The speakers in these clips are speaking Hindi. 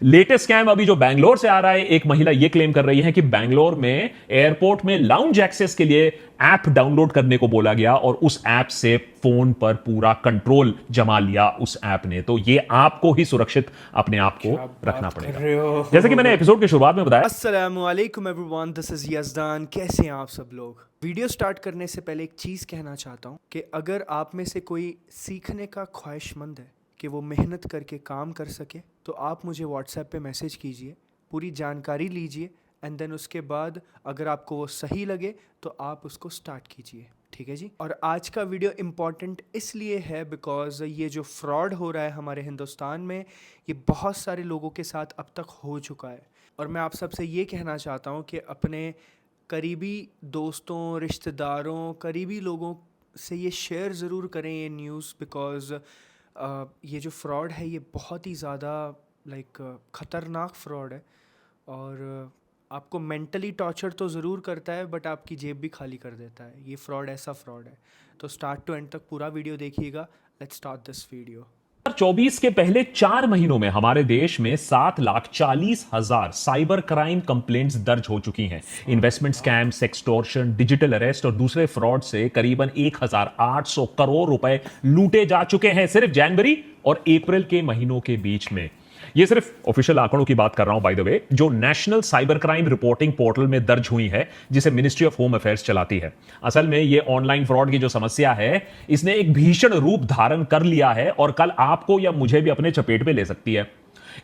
लेटेस्ट स्कैम अभी जो बैंगलोर से आ रहा है, एक महिला यह क्लेम कर रही है कि बैंगलोर में एयरपोर्ट में लाउंज एक्सेस के लिए ऐप डाउनलोड करने को बोला गया और उस ऐप से फोन पर पूरा कंट्रोल जमा लिया उस ऐप ने। तो ये आपको ही सुरक्षित अपने आप को रखना पड़ेगा। जैसे कि मैंने एपिसोड की शुरुआत में बताया। अस्सलामुअलैकुम एवरीवन, दिस इज यज़दान। कैसे हैं आप सब लोग? वीडियो स्टार्ट करने से पहले एक चीज़ कहना चाहता हूँ कि अगर आप में से कोई सीखने का ख्वाहिशमंद है कि वो मेहनत करके काम कर सके, तो आप मुझे व्हाट्सएप पे मैसेज कीजिए, पूरी जानकारी लीजिए एंड देन उसके बाद अगर आपको वो सही लगे तो आप उसको स्टार्ट कीजिए, ठीक है जी। और आज का वीडियो इम्पॉर्टेंट इसलिए है बिकॉज ये जो फ्रॉड हो रहा है हमारे हिंदुस्तान में, ये बहुत सारे लोगों के साथ अब तक हो चुका है। और मैं आप सबसे ये कहना चाहता हूँ कि अपने करीबी दोस्तों, रिश्तेदारों, करीबी लोगों से ये शेयर ज़रूर करें ये न्यूज़, बिकॉज़ ये जो फ्रॉड है ये बहुत ही ज़्यादा ख़तरनाक फ्रॉड है और आपको मेंटली टॉर्चर तो ज़रूर करता है बट आपकी जेब भी खाली कर देता है। ये फ्रॉड ऐसा फ्रॉड है, तो स्टार्ट टू एंड तक पूरा वीडियो देखिएगा। Let's start this video. 2024 के पहले 4 महीनों में हमारे देश में 7,40,000 साइबर क्राइम कंप्लेंट्स दर्ज हो चुकी हैं। Investment scam, sextortion, digital arrest और दूसरे फ्रॉड से करीबन 1,800 करोड़ रुपए लूटे जा चुके हैं सिर्फ जनवरी और अप्रैल के महीनों के बीच में। ये सिर्फ ऑफिशियल आंकड़ों की बात कर रहा हूं बाय द वे, जो national cyber crime reporting portal में दर्ज हुई है, जिसे मिनिस्ट्री ऑफ होम अफेयर्स चलाती है। असल में ये ऑनलाइन फ्रॉड की जो समस्या है, इसने एक भीषण रूप धारण कर लिया है और कल आपको या मुझे भी अपने चपेट में ले सकती है।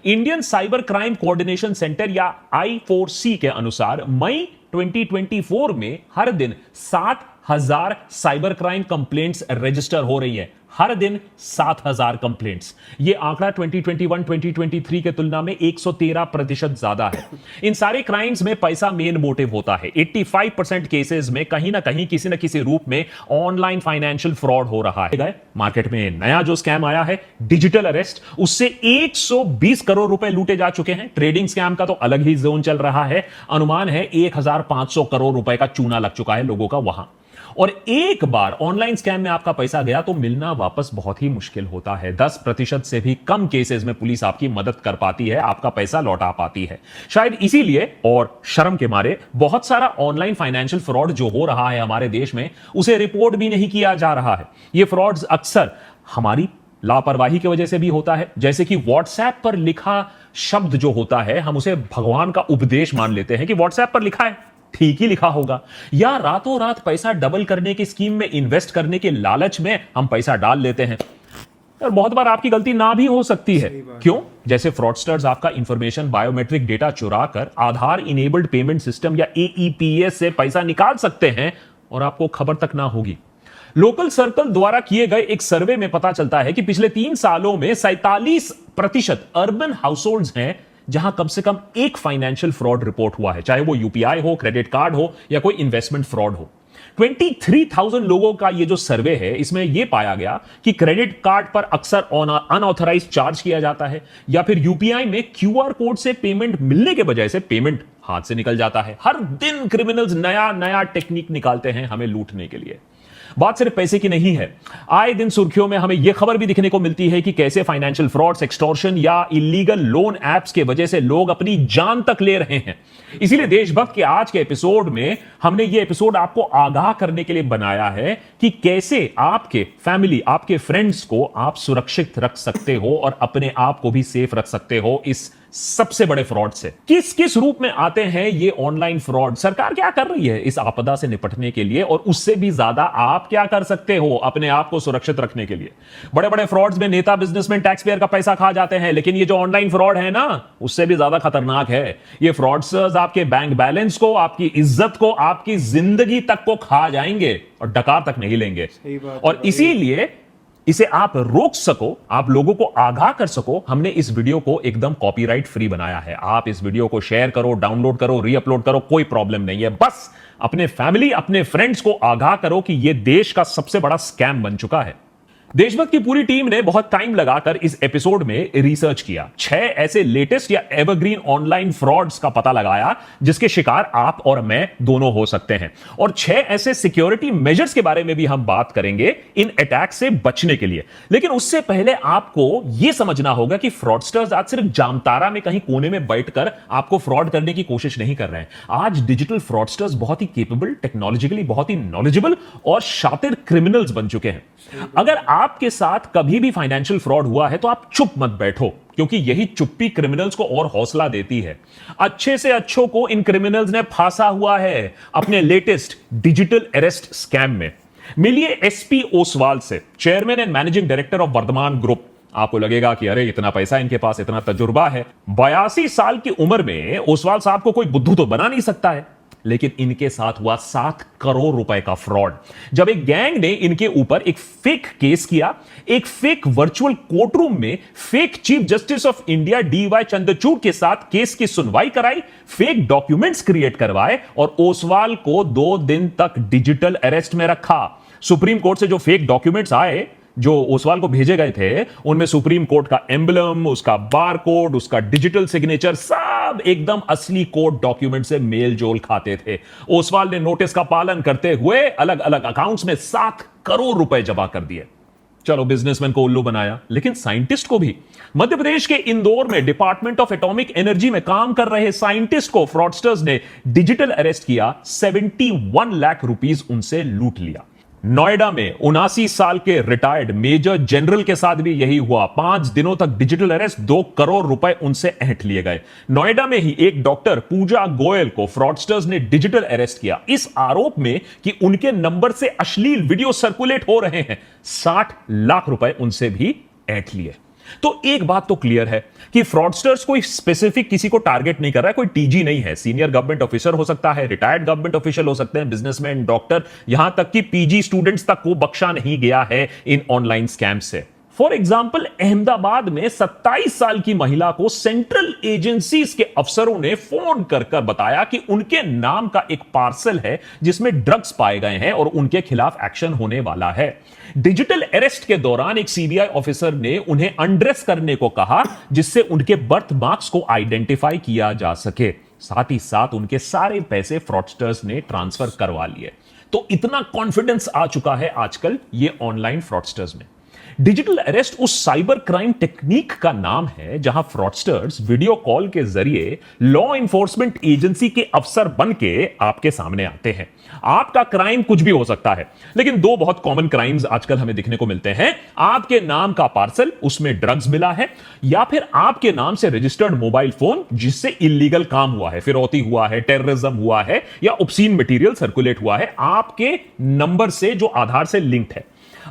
Indian cyber crime coordination centre या I4C के अनुसार मई 2024 में हर दिन 7,000 साइबर क्राइम कंप्लेंट्स रजिस्टर हो रही है। हर दिन 7,000 कंप्लेंट्स। यह आंकड़ा 2021-2023 के तुलना में 113% ज्यादा है। इन सारे क्राइम्स में पैसा मेन मोटिव होता है। 85% केसेस में कहीं ना कहीं किसी न किसी रूप में ऑनलाइन फाइनेंशियल फ्रॉड हो रहा है। मार्केट में नया जो स्कैम आया है, डिजिटल अरेस्ट, उससे 120 करोड़ रुपए लूटे जा चुके हैं। ट्रेडिंग स्कैम का तो अलग ही जोन चल रहा है। अनुमान है 1,500 करोड़ रुपए का चूना लग चुका है लोगों का वहां। और एक बार ऑनलाइन स्कैम में आपका पैसा गया तो मिलना वापस बहुत ही मुश्किल होता है। 10% से भी कम केसेस में पुलिस आपकी मदद कर पाती है, आपका पैसा लौटा पाती है। शायद इसीलिए और शर्म के मारे बहुत सारा ऑनलाइन फाइनेंशियल फ्रॉड जो हो रहा है हमारे देश में, उसे रिपोर्ट भी नहीं किया जा रहा है। यह फ्रॉड्स अक्सर हमारी लापरवाही की वजह से भी होता है। जैसे कि व्हाट्सएप पर लिखा शब्द जो होता है, हम उसे भगवान का उपदेश मान लेते हैं कि व्हाट्सएप पर लिखा है, ठीक ही लिखा होगा। या रातों रात पैसा डबल करने की स्कीम में इन्वेस्ट करने के लालच में हम पैसा डाल लेते हैं और बहुत बार आपकी गलती ना भी हो सकती है। क्यों? जैसे फ्रॉडस्टर्स आपका इंफॉर्मेशन, बायोमेट्रिक डेटा चुरा कर आधार इनेबल्ड पेमेंट सिस्टम या AEPS से पैसा निकाल सकते हैं और आपको खबर तक ना होगी। लोकल सर्कल द्वारा किए गए एक सर्वे में पता चलता है कि पिछले 3 सालों में 47% अर्बन हाउसहोल्ड्स हैं जहां कम से कम एक फाइनेंशियल फ्रॉड रिपोर्ट हुआ है, चाहे वो UPI हो, क्रेडिट कार्ड हो या कोई इन्वेस्टमेंट फ्रॉड हो। 23,000 लोगों का ये जो सर्वे है, इसमें यह पाया गया कि क्रेडिट कार्ड पर अक्सर अनऑथराइज्ड चार्ज किया जाता है या फिर UPI में QR कोड से पेमेंट मिलने के बजाय से पेमेंट हाथ से निकल जाता है। हर दिन क्रिमिनल्स नया नया टेक्निक निकालते हैं हमें लूटने के लिए। बात सिर्फ पैसे की नहीं है। आए दिन सुर्खियों में हमें यह खबर भी दिखने को मिलती है कि कैसे फाइनेंशियल फ्रॉड, एक्सटॉर्शन या इलीगल लोन एप्स के वजह से लोग अपनी जान तक ले रहे हैं। इसीलिए देशभक्त के आज के एपिसोड में हमने यह एपिसोड आपको आगाह करने के लिए बनाया है कि कैसे आपके फैमिली, आपके फ्रेंड्स को आप सुरक्षित रख सकते हो और अपने आप को भी सेफ रख सकते हो इस सबसे बड़े फ्रॉड से। किस किस रूप में आते हैं ये ऑनलाइन फ्रॉड? सरकार क्या कर रही है इस आपदा से निपटने के लिए, और उससे भी ज्यादा आप क्या कर सकते हो अपने आप को सुरक्षित रखने के लिए? बड़े बड़े फ्रॉड्स में नेता, बिजनेसमैन, टैक्स पेयर का पैसा खा जाते हैं, लेकिन ये जो ऑनलाइन फ्रॉड है ना, उससे भी ज्यादा खतरनाक है। ये फ्रॉडस्टर्स आपके बैंक बैलेंस को, आपकी इज्जत को, आपकी जिंदगी तक को खा जाएंगे और डकार तक नहीं लेंगे। और इसीलिए इसे आप रोक सको, आप लोगों को आगाह कर सको, हमने इस वीडियो को एकदम कॉपीराइट फ्री बनाया है। आप इस वीडियो को शेयर करो, डाउनलोड करो, रीअपलोड करो, कोई प्रॉब्लम नहीं है। बस अपने फैमिली, अपने फ्रेंड्स को आगाह करो कि यह देश का सबसे बड़ा स्कैम बन चुका है। देशभक्त की पूरी टीम ने बहुत टाइम लगाकर इस एपिसोड में रिसर्च किया। 6 ऐसे लेटेस्ट या एवरग्रीन ऑनलाइन फ्रॉड्स का पता लगाया जिसके शिकार आप और मैं दोनों हो सकते हैं, और 6 ऐसे सिक्योरिटी मेजर्स के बारे में भी हम बात करेंगे इन अटैक से बचने के लिए। लेकिन उससे पहले आपको यह समझना होगा कि फ्रॉडस्टर्स आज सिर्फ जामतारा में कहीं कोने में बैठकर आपको फ्रॉड करने की कोशिश नहीं कर रहे हैं। आज डिजिटल फ्रॉडस्टर्स बहुत ही केपेबल, टेक्नोलॉजिकली बहुत ही नॉलेजेबल और शातिर क्रिमिनल्स बन चुके हैं। अगर आपके साथ कभी भी फाइनेंशियल फ्रॉड हुआ है तो आप चुप मत बैठो, क्योंकि यही चुप्पी क्रिमिनल्स को और हौसला देती है। अच्छे से अच्छों को इन क्रिमिनल्स ने फांसा हुआ है अपने लेटेस्ट डिजिटल अरेस्ट स्कैम में। मिलिए एसपी ओसवाल से, chairman and managing director of Vardhman group. आपको लगेगा कि अरे इतना पैसा इनके पास, इतना तजुर्बा है। 82 साल की उम्र में ओसवाल साहब को कोई बुद्धू तो बना नहीं सकता है, लेकिन इनके साथ हुआ 7 करोड़ रुपए का फ्रॉड। जब एक गैंग ने इनके ऊपर एक फेक केस किया, एक फेक वर्चुअल कोर्ट रूम में fake chief justice of India DY Chandrachud के साथ केस की सुनवाई कराई, फेक डॉक्यूमेंट्स क्रिएट करवाए और ओसवाल को 2 दिन तक डिजिटल अरेस्ट में रखा। सुप्रीम कोर्ट से जो फेक डॉक्यूमेंट्स आए, जो ओसवाल को भेजे गए थे, उनमें सुप्रीम कोर्ट का एम्बलम, उसका बार कोड, उसका डिजिटल सिग्नेचर, सब एकदम असली कोर्ट डॉक्यूमेंट से मेल जोल खाते थे। ओसवाल ने नोटिस का पालन करते हुए अलग अलग अकाउंट्स में 7 करोड़ रुपए जमा कर दिए। चलो, बिजनेसमैन को उल्लू बनाया, लेकिन साइंटिस्ट को भी। मध्य प्रदेश के इंदौर में डिपार्टमेंट ऑफ एटॉमिक एनर्जी में काम कर रहे साइंटिस्ट को फ्रॉडस्टर्स ने डिजिटल अरेस्ट किया, 71 लाख रुपीस उनसे लूट लिया। नोएडा में 79 साल के रिटायर्ड मेजर जनरल के साथ भी यही हुआ। 5 दिनों तक डिजिटल अरेस्ट, 2 करोड़ रुपए उनसे ऐंठ लिए गए। नोएडा में ही एक डॉक्टर पूजा गोयल को फ्रॉडस्टर्स ने डिजिटल अरेस्ट किया, इस आरोप में कि उनके नंबर से अश्लील वीडियो सर्कुलेट हो रहे हैं। 60 लाख रुपए उनसे भी ऐंठ लिए। तो एक बात तो क्लियर है कि फ्रॉडस्टर्स कोई स्पेसिफिक किसी को टारगेट नहीं कर रहा है, कोई टीजी नहीं है। सीनियर गवर्नमेंट ऑफिसर हो सकता है, रिटायर्ड गवर्नमेंट ऑफिशियल हो सकते हैं, बिजनेसमैन, डॉक्टर, यहां तक कि पीजी स्टूडेंट्स तक को बख्शा नहीं गया है इन ऑनलाइन स्कैम से। फॉर एग्जाम्पल, अहमदाबाद में 27 साल की महिला को सेंट्रल एजेंसीज के अफसरों ने फोन कर बताया कि उनके नाम का एक पार्सल है जिसमें ड्रग्स पाए गए हैं और उनके खिलाफ एक्शन होने वाला है। डिजिटल अरेस्ट के दौरान एक सीबीआई ऑफिसर ने उन्हें अनड्रेस करने को कहा, जिससे उनके बर्थ मार्क्स को आइडेंटिफाई किया जा सके। साथ ही साथ उनके सारे पैसे फ्रॉडस्टर्स ने ट्रांसफर करवा लिए। तो इतना कॉन्फिडेंस आ चुका है आजकल ये ऑनलाइन फ्रॉडस्टर्स में। डिजिटल अरेस्ट उस साइबर क्राइम टेक्निक का नाम है जहां फ्रॉडस्टर्स वीडियो कॉल के जरिए लॉ इन्फोर्समेंट एजेंसी के अफसर बन के आपके सामने आते हैं। आपका क्राइम कुछ भी हो सकता है, लेकिन 2 बहुत कॉमन क्राइम्स आजकल हमें दिखने को मिलते हैं। आपके नाम का पार्सल, उसमें ड्रग्स मिला है, या फिर आपके नाम से रजिस्टर्ड मोबाइल फोन जिससे इलीगल काम हुआ है, फिरौती हुआ है, टेररिज्म हुआ है, या ऑब्सीन मटेरियल सर्कुलेट हुआ है आपके नंबर से जो आधार से लिंक्ड है।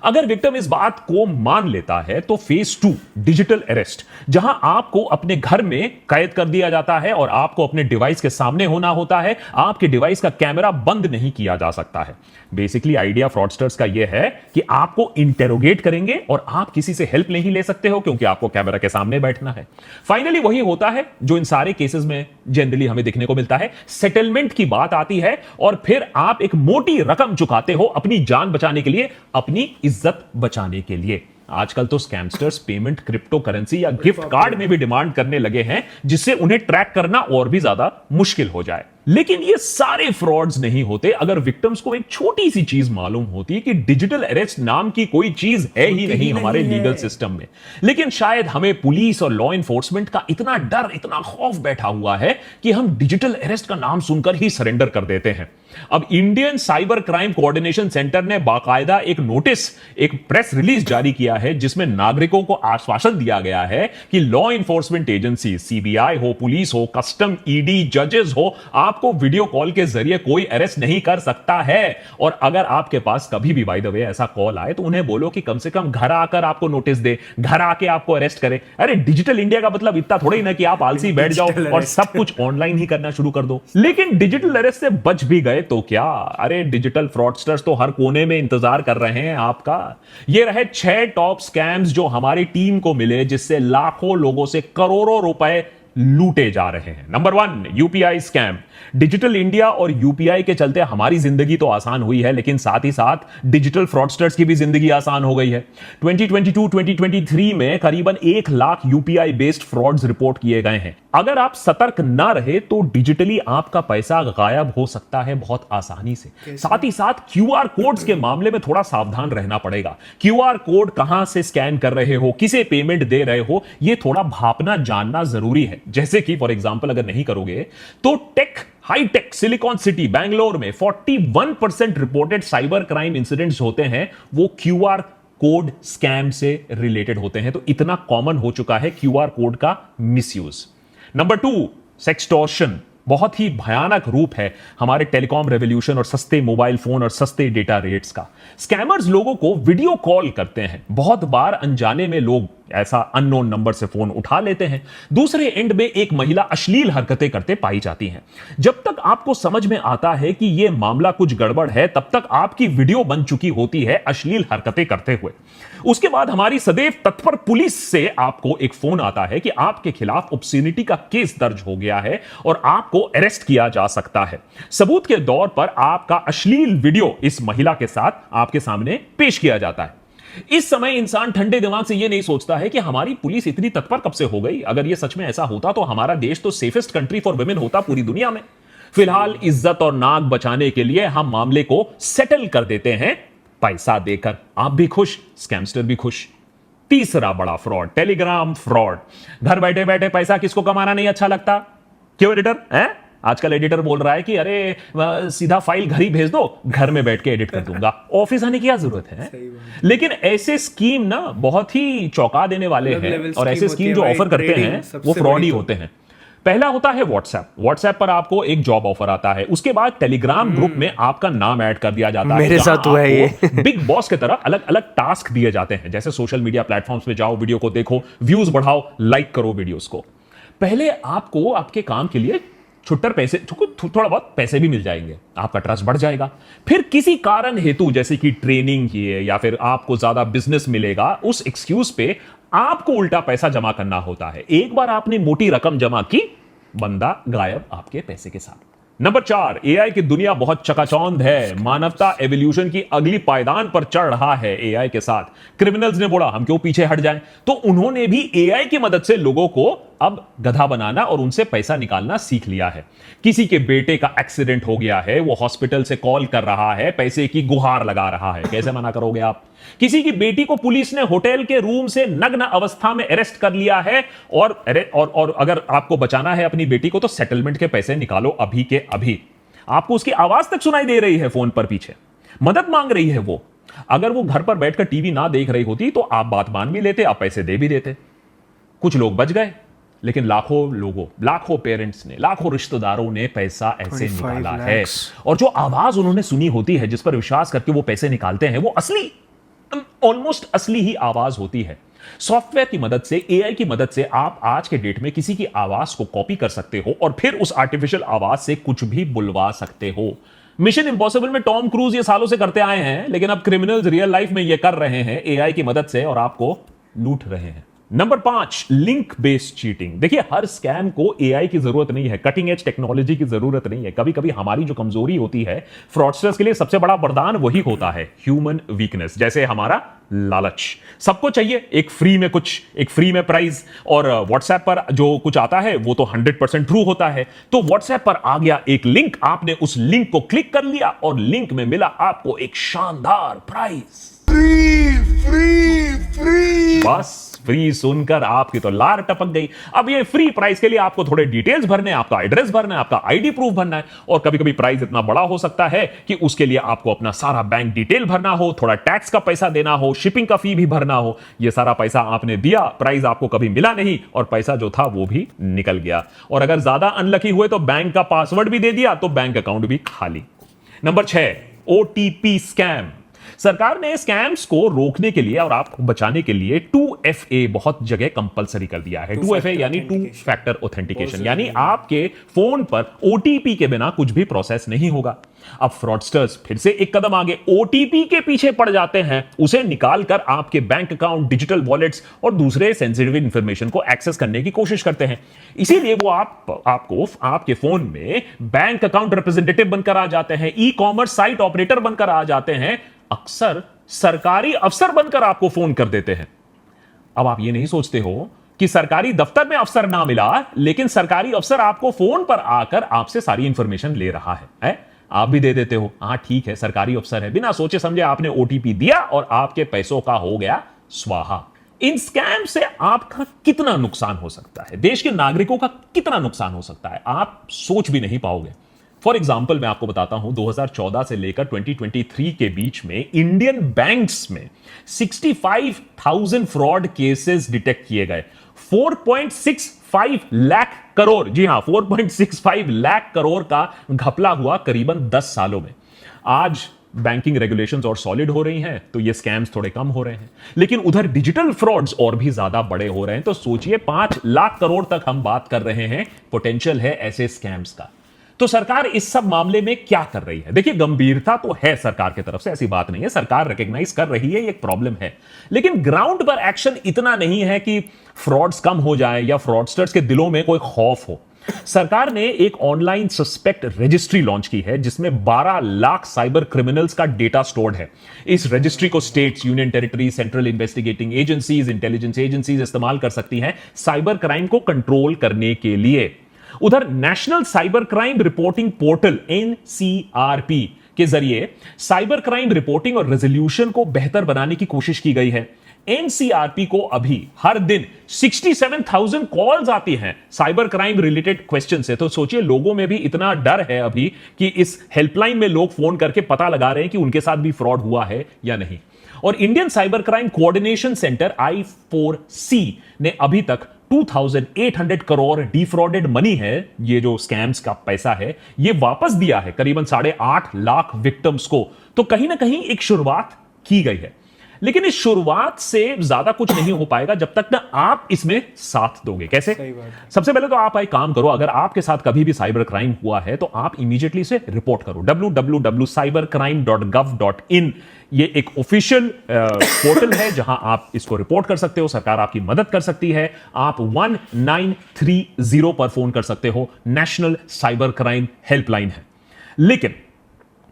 अगर विक्टिम इस बात को मान लेता है तो फेज 2 डिजिटल अरेस्ट, जहां आपको अपने घर में कैद कर दिया जाता है और आपको अपने डिवाइस के सामने होना होता है। आपके डिवाइस का कैमरा बंद नहीं किया जा सकता है। बेसिकली आइडिया फ्रॉडस्टर्स का यह है कि आपको इंटेरोगेट करेंगे और आप किसी से हेल्प नहीं ले सकते हो क्योंकि आपको कैमरा के सामने बैठना है। फाइनली वही होता है जो इन सारे केसेस में जनरली हमें देखने को मिलता है। सेटलमेंट की बात आती है और फिर आप एक मोटी रकम चुकाते हो अपनी जान बचाने के लिए, अपनी इज्जत बचाने के लिए। आजकल तो स्कैमस्टर्स पेमेंट क्रिप्टो करेंसी या गिफ्ट कार्ड में भी डिमांड करने लगे हैं, जिससे उन्हें ट्रैक करना और भी ज्यादा मुश्किल हो जाए। लेकिन ये सारे फ्रॉड्स नहीं होते अगर विक्टिम्स को एक छोटी सी चीज मालूम होती कि डिजिटल अरेस्ट नाम की कोई चीज है ही नहीं हमारे लीगल सिस्टम में। लेकिन शायद हमें पुलिस और लॉ इन्फोर्समेंट का इतना डर, इतना खौफ बैठा हुआ है कि हम डिजिटल अरेस्ट का नाम सुनकर ही सरेंडर कर देते हैं। अब Indian cyber crime coordination centre ने बाकायदा एक नोटिस, एक प्रेस रिलीज जारी किया है जिसमें नागरिकों को आश्वासन दिया गया है कि लॉ इन्फोर्समेंट एजेंसी, सीबीआई हो, पुलिस हो, कस्टम, ईडी, जजेस हो, आपको वीडियो कॉल के जरिए कोई अरेस्ट नहीं कर सकता है। और अगर आपके पास कभी भी बाय द वे ऐसा कॉल आए तो उन्हें बोलो कि कम से कम घर आकर आपको नोटिस दे, घर आके आपको अरेस्ट करे। अरे डिजिटल इंडिया का मतलब इतना थोड़ा ही ना कि आप आलसी बैठ जाओ और सब कुछ ऑनलाइन ही करना शुरू कर दो। लेकिन डिजिटल अरेस्ट से बच भी गए तो क्या? अरे डिजिटल फ्रॉडस्टर्स तो हर कोने में इंतजार कर रहे हैं आपका। ये रहे 6 टॉप स्कैम्स जो हमारी टीम को मिले, जिससे लाखों लोगों से करोड़ों रुपए लूटे जा रहे हैं। Number 1, UPI scam. Digital India और यूपीआई के चलते हमारी जिंदगी तो आसान हुई है, लेकिन साथ ही साथ डिजिटल फ्रॉडस्टर्स की भी जिंदगी आसान हो गई है। 2022-2023 में करीबन 1 lakh UPI based frauds report किए गए हैं। अगर आप सतर्क ना रहे तो डिजिटली आपका पैसा गायब हो सकता है बहुत आसानी से। साथ ही साथ क्यूआर कोड्स के मामले में थोड़ा सावधान रहना पड़ेगा। क्यूआर कोड कहां से स्कैन कर रहे हो, किसे पेमेंट दे रहे हो, यह थोड़ा भापना जानना जरूरी है। जैसे कि फॉर एग्जांपल अगर नहीं करोगे तो हाईटेक सिलिकॉन सिटी बैंगलोर में 41% रिपोर्टेड साइबर क्राइम इंसिडेंट्स होते हैं, वो क्यूआर कोड स्कैम से रिलेटेड होते हैं। तो इतना कॉमन हो चुका है क्यूआर कोड का मिसयूज। Number 2, sextortion. बहुत ही भयानक रूप है हमारे टेलीकॉम रेवोल्यूशन और सस्ते मोबाइल फोन और सस्ते डेटा रेट्स का। स्कैमर्स लोगों को वीडियो कॉल करते हैं। बहुत बार अनजाने में लोग ऐसा अननोन नंबर से फोन उठा लेते हैं। दूसरे एंड में एक महिला अश्लील हरकतें करते पाई जाती हैं। जब तक आपको समझ में आता है कि यह मामला कुछ गड़बड़ है, तब तक आपकी वीडियो बन चुकी होती है अश्लील हरकतें करते हुए। उसके बाद हमारी सदैव तत्पर पुलिस से आपको एक फोन आता है कि आपके खिलाफ ऑब्स्सेनिटी का केस दर्ज हो गया है और आपको अरेस्ट किया जा सकता है। सबूत के दौर पर आपका अश्लील वीडियो इस महिला के साथ आपके सामने पेश किया जाता है। इस समय इंसान ठंडे दिमाग से यह नहीं सोचता है कि हमारी पुलिस इतनी तत्पर कब से हो गई। अगर यह सच में ऐसा होता तो हमारा देश तो सेफेस्ट कंट्री फॉर वुमेन होता पूरी दुनिया में। फिलहाल इज्जत और नाक बचाने के लिए हम मामले को सेटल कर देते हैं पैसा देकर। आप भी खुश, स्कैमस्टर भी खुश। तीसरा बड़ा फ्रॉड, टेलीग्राम फ्रॉड। घर बैठे बैठे पैसा किसको कमाना नहीं अच्छा लगता? क्यों एडिटर हैं? आजकल एडिटर बोल रहा है कि अरे सीधा फाइल घर ही भेज दो, घर में बैठ के एडिट कर दूंगा, ऑफिस आने की क्या जरूरत है? लेकिन ऐसे स्कीम ना बहुत ही चौंका देने वाले हैं, और ऐसे स्कीम जो ऑफर करते हैं वो फ्रॉड ही होते हैं। पहला होता है व्हाट्सएप पर आपको एक जॉब ऑफर आता है। उसके बाद टेलीग्राम ग्रुप में आपका नाम ऐड कर दिया जाता है। मेरे साथ हुआ है ये। बिग बॉस की तरह अलग अलग टास्क दिए जाते हैं, जैसे सोशल मीडिया प्लेटफॉर्म्स पे जाओ, वीडियो को देखो, व्यूज बढ़ाओ, लाइक करो वीडियोस को। पहले आपको आपके काम के लिए छुट्टर पैसे, थोड़ा बहुत पैसे भी मिल जाएंगे, आपका ट्रस्ट बढ़ जाएगा। फिर किसी कारण हेतु जैसे कि ट्रेनिंग की है या फिर आपको ज्यादा बिजनेस मिलेगा, उस एक्सक्यूज पे आपको उल्टा पैसा जमा करना होता है। एक बार आपने मोटी रकम जमा की, बंदा गायब आपके पैसे के साथ। नंबर 4, एआई की दुनिया बहुत चकाचौंध है। मानवता एवोल्यूशन की अगली पायदान पर चढ़ रहा है एआई के साथ। क्रिमिनल्स ने बोला हम क्यों पीछे हट जाएं, तो उन्होंने भी एआई की मदद से लोगों को अब गधा बनाना और उनसे पैसा निकालना सीख लिया है। किसी के बेटे का एक्सीडेंट हो गया है, वो हॉस्पिटल से कॉल कर रहा है, पैसे की गुहार लगा रहा है, कैसे मना करोगे आप? किसी की बेटी को पुलिस ने होटल के रूम से नग्न अवस्था में अरेस्ट कर लिया है, और अगर आपको बचाना है अपनी बेटी को तो सेटलमेंट के पैसे निकालो अभी के अभी। आपको उसकी आवाज तक सुनाई दे रही है फोन पर, पीछे मदद मांग रही है वो। अगर वो घर पर बैठकर टीवी ना देख रही होती तो आप बात मान भी लेते, आप पैसे दे भी देते। कुछ लोग बच गए, लेकिन लाखों पेरेंट्स ने, लाखों रिश्तेदारों ने पैसा ऐसे निकाला है। और जो आवाज उन्होंने सुनी होती है, जिस पर विश्वास करके वो पैसे निकालते हैं, वो असली, ऑलमोस्ट असली ही आवाज होती है। सॉफ्टवेयर की मदद से, एआई की मदद से आप आज के डेट में किसी की आवाज को कॉपी कर सकते हो और फिर उस आर्टिफिशियल आवाज से कुछ भी बुलवा सकते हो। मिशन इंपॉसिबल में टॉम क्रूज ये सालों से करते आए हैं, लेकिन अब क्रिमिनल्स रियल लाइफ में ये कर रहे हैं एआई की मदद से और आपको लूट रहे हैं। Number 5, link based cheating. देखिए, हर स्कैम को एआई की जरूरत नहीं है, कटिंग एज टेक्नोलॉजी की जरूरत नहीं है। कभी कभी हमारी जो कमजोरी होती है, फ्रॉडस्टर्स के लिए सबसे बड़ा वरदान वही होता है, ह्यूमन वीकनेस। जैसे हमारा लालच। सबको चाहिए एक फ्री में प्राइज, और व्हाट्सएप पर जो कुछ आता है वो तो 100% ट्रू होता है। तो व्हाट्सएप पर आ गया एक लिंक, आपने उस लिंक को क्लिक कर लिया और लिंक में मिला आपको एक शानदार प्राइज। बस फ्री सुनकर आपकी तो लार टपक गई। अब ये फ्री प्राइस के लिए आपको थोड़े डिटेल्स भरने हैं, आपका एड्रेस भरना है, आपका आईडी प्रूफ भरना है, और कभी कभी प्राइस इतना बड़ा हो सकता है कि उसके लिए आपको अपना सारा बैंक डिटेल भरना हो, थोड़ा टैक्स का पैसा देना हो, शिपिंग का फी भी भरना हो। ये सारा पैसा आपने दिया, प्राइस आपको कभी मिला नहीं, और पैसा जो था वो भी निकल गया। और अगर ज्यादा अनलकी हुए तो बैंक का पासवर्ड भी दे दिया तो बैंक अकाउंट भी खाली। Number 6, OTP scam. सरकार ने स्कैम्स को रोकने के लिए और आपको बचाने के लिए 2FA बहुत जगह कंपलसरी कर दिया है। 2FA यानी 2 फैक्टर ऑथेंटिकेशन, यानी आपके फोन पर ओटीपी के बिना कुछ भी प्रोसेस नहीं होगा। अब फ्रॉडस्टर्स फिर से एक कदम आगे ओटीपी के पीछे पड़ जाते हैं, उसे निकालकर आपके बैंक अकाउंट, डिजिटल वॉलेट्स और दूसरे सेंसिटिव इंफॉर्मेशन को एक्सेस करने की कोशिश करते हैं। इसीलिए वो आपको आपके फोन में बैंक अकाउंट रिप्रेजेंटेटिव बनकर आ जाते हैं, ई कॉमर्स साइट ऑपरेटर बनकर आ जाते हैं, अक्सर सरकारी अफसर बनकर आपको फोन कर देते हैं। अब आप ये नहीं सोचते हो कि सरकारी दफ्तर में अफसर ना मिला, लेकिन सरकारी अफसर आपको फोन पर आकर आपसे सारी इंफॉर्मेशन ले रहा है? आप भी दे देते हो, हां ठीक है सरकारी अफसर है, बिना सोचे समझे आपने ओटीपी दिया और आपके पैसों का हो गया स्वाहा। इन स्कैम से आपका कितना नुकसान हो सकता है, देश के नागरिकों का कितना नुकसान हो सकता है, आप सोच भी नहीं पाओगे। फॉर एग्जाम्पल मैं आपको बताता हूं, 2014 से लेकर 2023 के बीच में इंडियन बैंक्स में 65,000 फ्रॉड केसेस डिटेक्ट किए गए। 4.65 लाख करोड़, जी हां 4.65 लाख करोड़ का घपला हुआ करीबन 10 सालों में। आज बैंकिंग रेगुलेशंस और सॉलिड हो रही हैं तो ये स्कैम्स थोड़े कम हो रहे हैं, लेकिन उधर डिजिटल फ्रॉड्स और भी ज्यादा बड़े हो रहे हैं। तो सोचिए 5 लाख करोड़ तक हम बात कर रहे हैं, पोटेंशियल है ऐसे स्कैम्स का। तो सरकार इस सब मामले में क्या कर रही है? देखिए गंभीरता तो है सरकार की तरफ से, ऐसी बात नहीं है, सरकार रिकॉग्नाइज कर रही है ये एक प्रॉब्लम है, लेकिन ग्राउंड पर एक्शन इतना नहीं है कि फ्रॉड्स कम हो जाए या फ्रॉडस्टर्स के दिलों में कोई खौफ हो। सरकार ने एक ऑनलाइन सस्पेक्ट रजिस्ट्री लॉन्च की है जिसमें 12 लाख साइबर क्रिमिनल्स का डेटा स्टोर्ड है। इस रजिस्ट्री को states, union territory, central investigating agencies, intelligence agencies इस्तेमाल कर सकती हैं साइबर क्राइम को कंट्रोल करने के लिए। उधर national cyber crime reporting portal NCRP के जरिए साइबर क्राइम रिपोर्टिंग और रेजोल्यूशन को बेहतर बनाने की कोशिश की गई है। एनसीआरपी को अभी हर दिन 67,000 कॉल्स आती हैं साइबर क्राइम रिलेटेड क्वेश्चन से। तो सोचिए लोगों में भी इतना डर है अभी कि इस हेल्पलाइन में लोग फोन करके पता लगा रहे हैं कि उनके साथ भी फ्रॉड हुआ है या नहीं। और Indian cyber crime coordination centre I4C ने अभी तक 2,800 करोड़ डिफ्रॉडेड मनी है, ये जो स्कैम्स का पैसा है, ये वापस दिया है करीबन 8.5 लाख विक्टिम्स को। तो कहीं ना कहीं एक शुरुआत की गई है, लेकिन इस शुरुआत से ज्यादा कुछ नहीं हो पाएगा जब तक ना आप इसमें साथ दोगे। कैसे? सबसे पहले तो आप एक काम करो, अगर आपके साथ कभी भी साइबर क्राइम हुआ है तो आप इमीडिएटली इसे रिपोर्ट करो। www.cybercrime.gov.in ये एक ऑफिशियल पोर्टल है जहां आप इसको रिपोर्ट कर सकते हो, सरकार आपकी मदद कर सकती है। आप 1930 पर फोन कर सकते हो, नेशनल साइबर क्राइम हेल्पलाइन है। लेकिन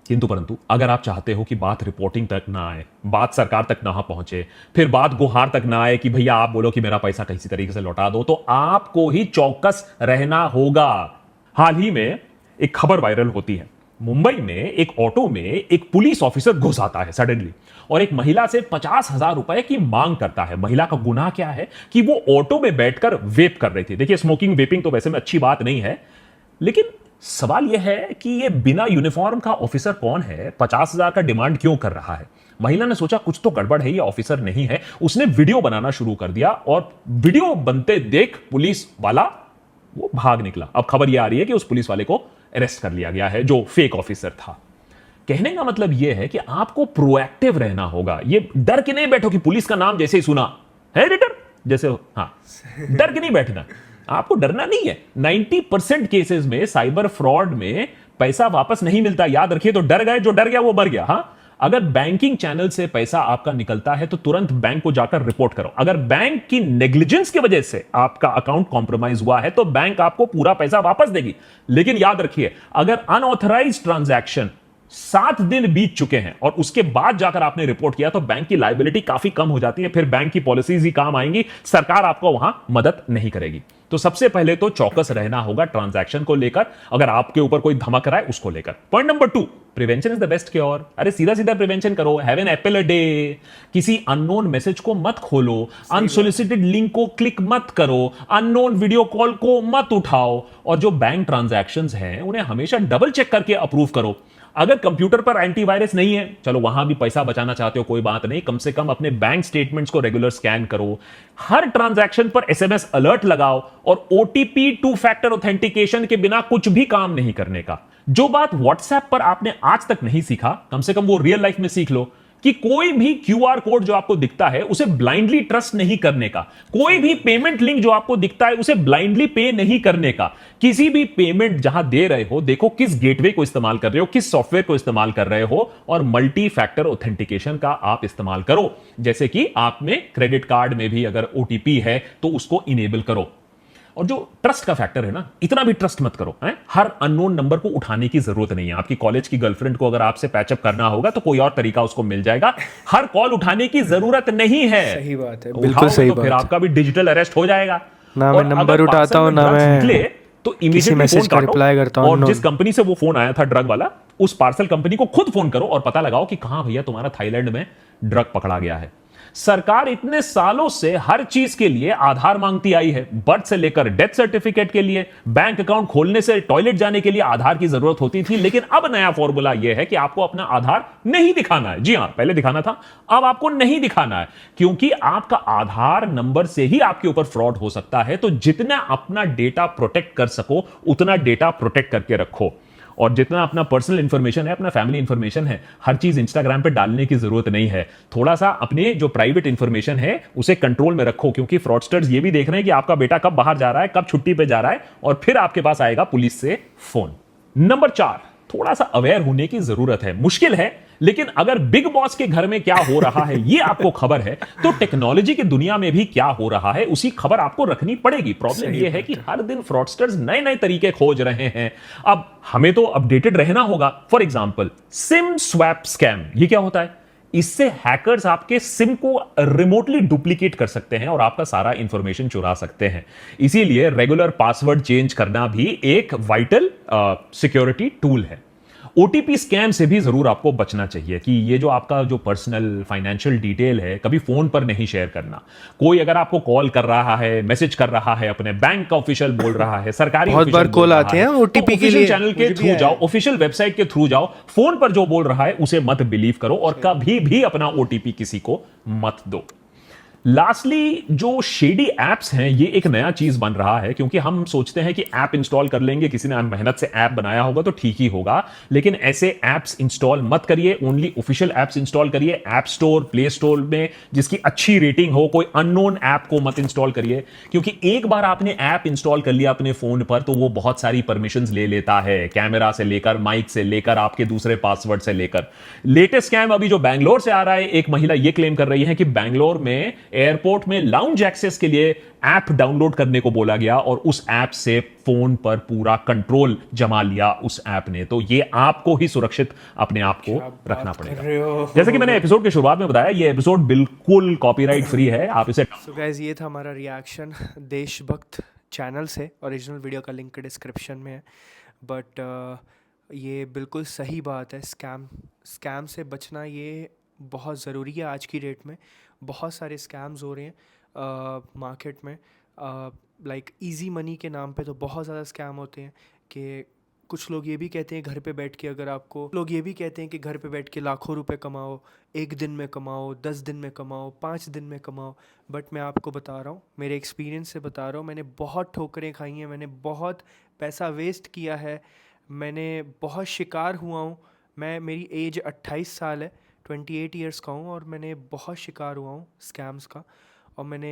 किंतु परंतु अगर आप चाहते हो कि बात रिपोर्टिंग तक ना आए, बात सरकार तक ना पहुंचे, फिर बात गुहार तक ना आए कि भैया आप बोलो कि मेरा पैसा किसी तरीके से लौटा दो, तो आपको ही चौकस रहना होगा। हाल ही में एक खबर वायरल होती है, मुंबई में एक ऑटो में एक पुलिस ऑफिसर घुस आता है सडनली और एक महिला से 50,000 रुपए की मांग करता है। महिला का गुनाह क्या है कि वो ऑटो में बैठकर वेप कर रही थी। देखिए स्मोकिंग, वेपिंग तो वैसे में अच्छी बात नहीं है, लेकिन सवाल यह है कि ये बिना यूनिफॉर्म का ऑफिसर कौन है, 50,000 का डिमांड क्यों कर रहा है। महिला ने सोचा कुछ तो गड़बड़ है, ये ऑफिसर नहीं है। उसने वीडियो बनाना शुरू कर दिया और वीडियो बनते देख पुलिस वाला वो भाग निकला। अब खबर ये आ रही है कि उस पुलिस वाले को अरेस्ट कर लिया गया है जो फेक ऑफिसर था। कहने का मतलब यह है कि आपको प्रोएक्टिव रहना होगा। ये डर के नहीं बैठो कि पुलिस का नाम जैसे ही सुना है रिटर जैसे, हाँ डर के नहीं बैठना, आपको डरना नहीं है। 90% केसेस में साइबर फ्रॉड में पैसा वापस नहीं मिलता, याद रखिए। तो डर गए, जो डर गया वो मर गया। हाँ, अगर बैंकिंग चैनल से पैसा आपका निकलता है तो तुरंत बैंक को जाकर रिपोर्ट करो। अगर बैंक की नेग्लिजेंस की वजह से आपका अकाउंट कॉम्प्रोमाइज हुआ है तो बैंक आपको पूरा पैसा वापस देगी। लेकिन याद रखिए, अगर अनऑथराइज्ड ट्रांजैक्शन 7 दिन बीत चुके हैं और उसके बाद जाकर आपने रिपोर्ट किया तो बैंक की लायबिलिटी काफी कम हो जाती है। फिर बैंक की पॉलिसीज ही काम आएंगी, सरकार आपको वहां मदद नहीं करेगी। तो सबसे पहले तो चौकस रहना होगा ट्रांजैक्शन को लेकर, अगर आपके ऊपर कोई धमक रहा है उसको लेकर। Point number 2, prevention is the best cure. अरे सीधा सीधा प्रिवेंशन करो। Have an apple a day. किसी अननोन मैसेज को मत खोलो, अनसोलिसिटेड लिंक को क्लिक मत करो, अननोन वीडियो कॉल को मत उठाओ, और जो बैंक ट्रांजैक्शंस हैं उन्हें हमेशा डबल चेक करके अप्रूव करो। अगर कंप्यूटर पर एंटीवायरस नहीं है, चलो वहां भी पैसा बचाना चाहते हो कोई बात नहीं, कम से कम अपने बैंक स्टेटमेंट्स को रेगुलर स्कैन करो। हर ट्रांजैक्शन पर एसएमएस अलर्ट लगाओ और ओटीपी 2 फैक्टर ऑथेंटिकेशन के बिना कुछ भी काम नहीं करने का। जो बात व्हाट्सएप पर आपने आज तक नहीं सीखा, कम से कम वो रियल लाइफ में सीख लो। कि कोई भी क्यूआर कोड जो आपको दिखता है उसे ब्लाइंडली ट्रस्ट नहीं करने का, कोई भी पेमेंट लिंक जो आपको दिखता है उसे ब्लाइंडली पे नहीं करने का। किसी भी पेमेंट जहां दे रहे हो, देखो किस गेटवे को इस्तेमाल कर रहे हो, किस सॉफ्टवेयर को इस्तेमाल कर रहे हो, और मल्टी फैक्टर ऑथेंटिकेशन का आप इस्तेमाल करो। जैसे कि आप में क्रेडिट कार्ड में भी अगर ओटीपी है तो उसको इनेबल करो। और जो ट्रस्ट का फैक्टर है ना, इतना भी ट्रस्ट मत करो है? हर अननोन नंबर को उठाने की जरूरत नहीं है। आपकी कॉलेज की गर्लफ्रेंड को अगर आपसे पैचअप करना होगा तो कोई और तरीका उसको मिल जाएगा, हर कॉल उठाने की जरूरत नहीं है। सही बात है, उठाओगे बिल्कुल सही तो फिर बात। आपका भी डिजिटल अरेस्ट हो जाएगा। ना और मैं नंबर अगर उठाता parcel हूं, में ना drugs मैं निकले तो किसी इमीडिएटली मैसेज फोन का काटो, रिप्लाई करता हूं। और जिस कंपनी से वो फोन आया था ड्रग वाला, उस पार्सल कंपनी को खुद फोन करो और पता लगाओ कि कहां भैया तुम्हारा थाईलैंड में ड्रग पकड़ा गया है। सरकार इतने सालों से हर चीज के लिए आधार मांगती आई है, बर्थ से लेकर डेथ सर्टिफिकेट के लिए, बैंक अकाउंट खोलने से टॉयलेट जाने के लिए आधार की जरूरत होती थी। लेकिन अब नया फॉर्मूला यह है कि आपको अपना आधार नहीं दिखाना है। जी हां, पहले दिखाना था, अब आपको नहीं दिखाना है, क्योंकि आपका आधार नंबर से ही आपके ऊपर फ्रॉड हो सकता है। तो जितना अपना डेटा प्रोटेक्ट कर सको उतना डेटा प्रोटेक्ट करके रखो। और जितना अपना पर्सनल इंफॉर्मेशन है, अपना फैमिली इंफॉर्मेशन है, हर चीज इंस्टाग्राम पे डालने की जरूरत नहीं है। थोड़ा सा अपने जो प्राइवेट इंफॉर्मेशन है उसे कंट्रोल में रखो, क्योंकि फ्रॉडस्टर्स ये भी देख रहे हैं कि आपका बेटा कब बाहर जा रहा है, कब छुट्टी पे जा रहा है, और फिर आपके पास आएगा पुलिस से फोन। नंबर 4, थोड़ा सा अवेयर होने की जरूरत है। मुश्किल है, लेकिन अगर बिग बॉस के घर में क्या हो रहा है ये आपको खबर है, तो टेक्नोलॉजी की दुनिया में भी क्या हो रहा है उसी खबर आपको रखनी पड़ेगी। प्रॉब्लम ये है कि हर दिन फ्रॉडस्टर्स नए नए तरीके खोज रहे हैं। अब हमें तो अपडेटेड रहना होगा। For example, SIM swap scam, ये क्या होता है? इससे हैकर्स आपके सिम को रिमोटली डुप्लीकेट कर सकते हैं और आपका सारा इंफॉर्मेशन चुरा सकते हैं। इसीलिए रेगुलर पासवर्ड चेंज करना भी एक वाइटल सिक्योरिटी टूल है। ओटीपी स्कैम से भी जरूर आपको बचना चाहिए कि ये जो आपका जो पर्सनल फाइनेंशियल डिटेल है कभी फोन पर नहीं शेयर करना। कोई अगर आपको कॉल कर रहा है, मैसेज कर रहा है, अपने बैंक का ऑफिशियल बोल रहा है, सरकारी बहुत बार official बोल कॉल रहा आते है, हैं तो OTP के official लिए। चैनल के मुझे भी थ्रू आया जाओ, है। ऑफिशियल वेबसाइट के थ्रू जाओ। फोन पर जो बोल रहा है उसे मत बिलीव करो और कभी भी अपना ओटीपी किसी को मत दो। लास्टली, जो शेडी एप्स हैं ये एक नया चीज बन रहा है, क्योंकि हम सोचते हैं कि ऐप इंस्टॉल कर लेंगे, किसी ने मेहनत से ऐप बनाया होगा तो ठीक ही होगा। लेकिन ऐसे एप्स इंस्टॉल मत करिए, ओनली ऑफिशियल एप्स इंस्टॉल करिए। ऐप स्टोर, प्ले स्टोर में जिसकी अच्छी रेटिंग हो, कोई अननोन ऐप को मत इंस्टॉल करिए, क्योंकि एक बार आपने ऐप इंस्टॉल कर लिया अपने फोन पर तो वो बहुत सारी परमिशंस ले लेता है, कैमरा से लेकर, माइक से लेकर, आपके दूसरे पासवर्ड से लेकर। लेटेस्ट स्कैम अभी जो बैंगलोर से आ रहा है, एक महिला ये क्लेम कर रही है कि बैंगलोर में एयरपोर्ट में लाउंज एक्सेस के लिए ऐप डाउनलोड करने को बोला गया और उस ऐप से फोन पर पूरा कंट्रोल जमा लिया उस ऐप ने। तो ये आपको ही सुरक्षित अपने आप को रखना पड़ेगा। जैसे कि मैंने एपिसोड के शुरुआत में बताया, ये एपिसोड बिल्कुल कॉपीराइट फ्री है, आप इसे सो गाइस, ये था हमारा रिएक्शन देशभक्त चैनल से। ओरिजिनल वीडियो का लिंक डिस्क्रिप्शन में है। बट ये बिल्कुल सही बात है, स्कैम से बचना ये बहुत ज़रूरी है आज की डेट में। बहुत सारे स्कैम्स हो रहे हैं मार्केट में। लाइक इजी मनी के नाम पे तो बहुत ज़्यादा स्कैम होते हैं कि कुछ लोग ये भी कहते हैं घर पे बैठ के, अगर आपको लोग ये भी कहते हैं कि घर पे बैठ के लाखों रुपए कमाओ, 1 दिन में कमाओ, 10 दिन में कमाओ, 5 दिन में कमाओ। बट मैं आपको बता रहा हूँ, मेरे एक्सपीरियंस से बता रहा हूँ, मैंने बहुत ठोकरें खाई हैं, मैंने बहुत पैसा वेस्ट किया है, मैंने बहुत शिकार हुआ हूँ। मेरी एज 28 साल है, 28 ईयर्स का हूँ, और मैंने बहुत शिकार हुआ हूँ स्कैम्स का। और मैंने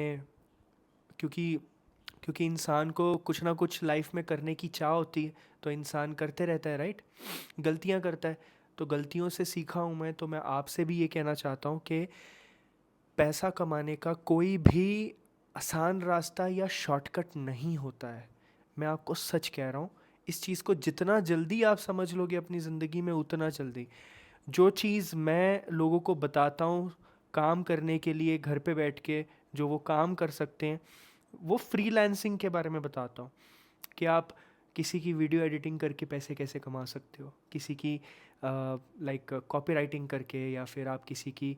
क्योंकि इंसान को कुछ ना कुछ लाइफ में करने की चाह होती है, तो इंसान करते रहता है, राइट? गलतियाँ करता है, तो गलतियों से सीखा हूँ मैं। तो मैं आपसे भी ये कहना चाहता हूँ कि पैसा कमाने का कोई भी आसान रास्ता या शॉर्टकट नहीं होता है। मैं आपको सच कह रहा हूँ, इस चीज़ को जितना जल्दी आप समझ लोगे अपनी ज़िंदगी में, उतना जल्दी। जो चीज़ मैं लोगों को बताता हूँ काम करने के लिए घर पे बैठ के, जो वो काम कर सकते हैं, वो फ्रीलांसिंग के बारे में बताता हूँ कि आप किसी की वीडियो एडिटिंग करके पैसे कैसे कमा सकते हो, किसी की लाइक कॉपी राइटिंग करके, या फिर आप किसी की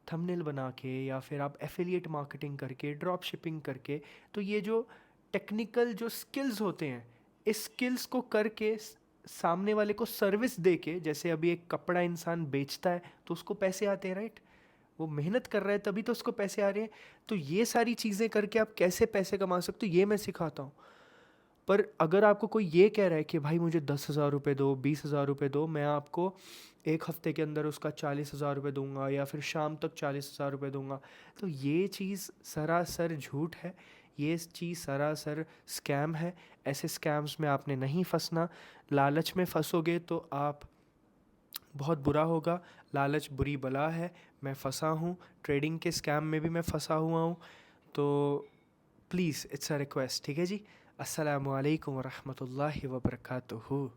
थंबनेल बना के, या फिर आप एफिलिएट मार्केटिंग करके, ड्रॉप शिपिंग करके। तो ये जो टेक्निकल जो स्किल्स होते हैं, इस स्किल्स को करके सामने वाले को सर्विस दे के, जैसे अभी एक कपड़ा इंसान बेचता है तो उसको पैसे आते हैं, राइट? वो मेहनत कर रहा है तभी तो उसको पैसे आ रहे हैं। तो ये सारी चीज़ें करके आप कैसे पैसे कमा सकते हो, ये मैं सिखाता हूँ। पर अगर आपको कोई ये कह रहा है कि भाई मुझे 10,000 रुपये दो, 20,000 रुपये दो, मैं आपको एक हफ़्ते के अंदर उसका 40,000 रुपये दूंगा या फिर शाम तक 40,000 रुपये दूंगा, तो ये चीज़ सरासर झूठ है, ये चीज़ सरासर स्कैम है। ऐसे स्कैम्स में आपने नहीं फंसना। लालच में फंसोगे तो आप बहुत बुरा होगा। लालच बुरी बला है। मैं फंसा हूँ, ट्रेडिंग के स्कैम में भी मैं फंसा हुआ हूँ। तो प्लीज़ इट्स अ रिक्वेस्ट, ठीक है जी। अस्सलामु अलैकुम वरहमतुल्लाहि वबरकातुहू।